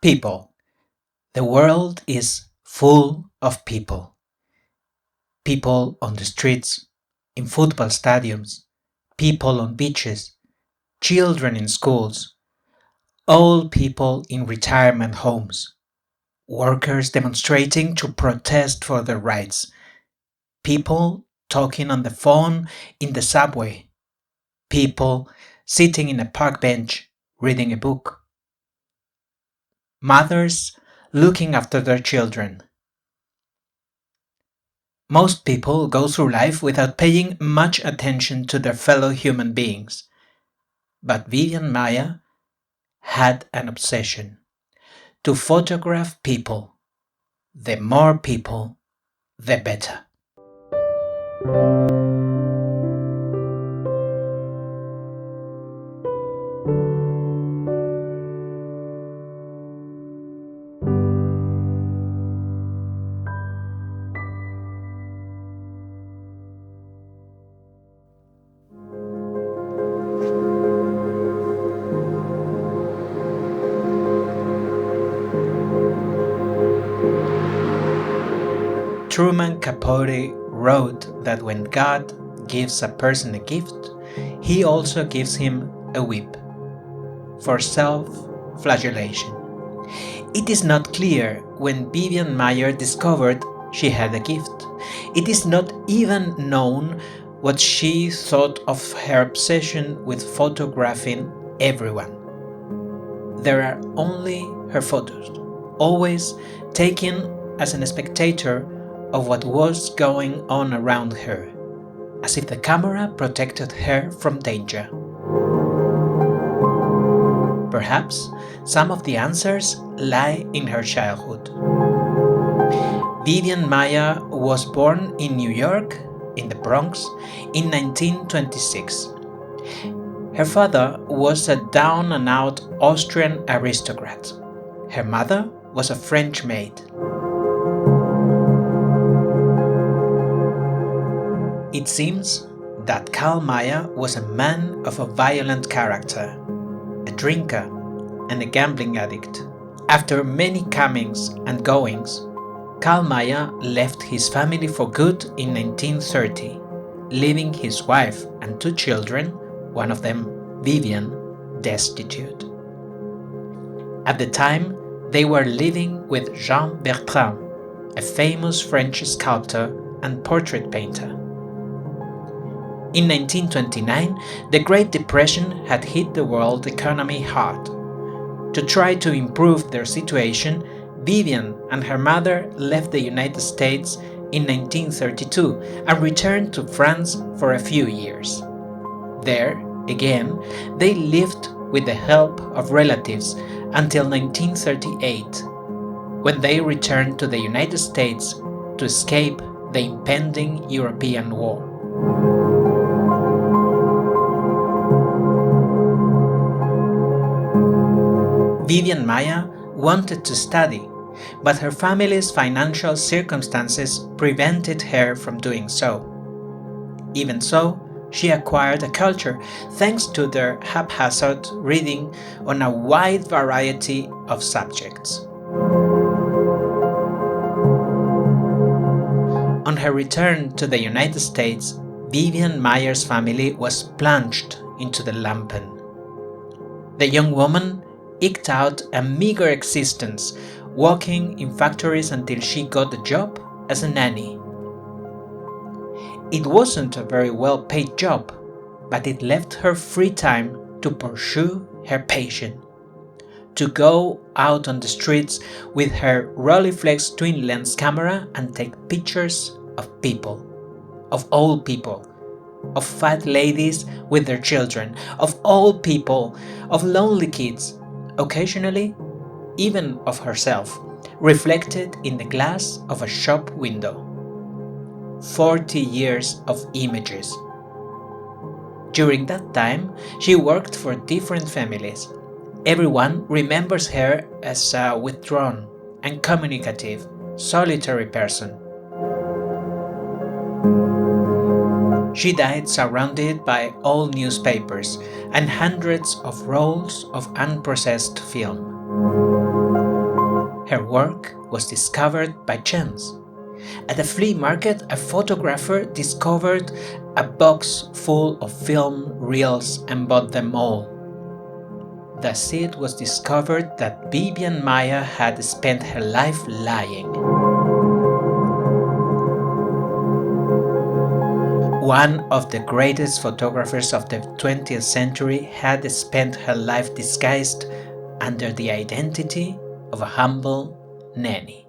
People. The world is full of people. People on the streets, in football stadiums, people on beaches, children in schools, old people in retirement homes, workers demonstrating to protest for their rights, people talking on the phone in the subway, people sitting in a park bench reading a book, mothers looking after their children. Most people go through life without paying much attention to their fellow human beings. But Vivian Maier had an obsession: to photograph people. The more people, the better. Truman Capote wrote that when God gives a person a gift, he also gives him a whip for self-flagellation. It is not clear when Vivian Maier discovered she had a gift. It is not even known what she thought of her obsession with photographing everyone. There are only her photos, always taken as a spectator of what was going on around her, as if the camera protected her from danger. Perhaps some of the answers lie in her childhood. Vivian Maier was born in New York, in the Bronx, in 1926. Her father was a down-and-out Austrian aristocrat. Her mother was a French maid. It seems that Karl Maier was a man of a violent character, a drinker and a gambling addict. After many comings and goings, Karl Maier left his family for good in 1930, leaving his wife and 2 children, one of them, Vivian, destitute. At the time, they were living with Jean Bertrand, a famous French sculptor and portrait painter. In 1929, the Great Depression had hit the world economy hard. To try to improve their situation, Vivian and her mother left the United States in 1932 and returned to France for a few years. There, again, they lived with the help of relatives until 1938, when they returned to the United States to escape the impending European war. Vivian Maier wanted to study, but her family's financial circumstances prevented her from doing so. Even so, she acquired a culture thanks to their haphazard reading on a wide variety of subjects. On her return to the United States, Vivian Maier's family was plunged into the lumpen. The young woman eked out a meager existence, working in factories until she got a job as a nanny. It wasn't a very well-paid job, but it left her free time to pursue her passion, to go out on the streets with her Rolleiflex twin-lens camera and take pictures of people, of old people, of fat ladies with their children, of old people, of lonely kids, occasionally even of herself, reflected in the glass of a shop window. 40 years of images. During that time, she worked for different families. Everyone remembers her as a withdrawn, uncommunicative, solitary person. She died surrounded by old newspapers and hundreds of rolls of unprocessed film. Her work was discovered by chance. At a flea market, a photographer discovered a box full of film reels and bought them all. Thus it was discovered that Vivian Maier had spent her life lying. One of the greatest photographers of the 20th century had spent her life disguised under the identity of a humble nanny.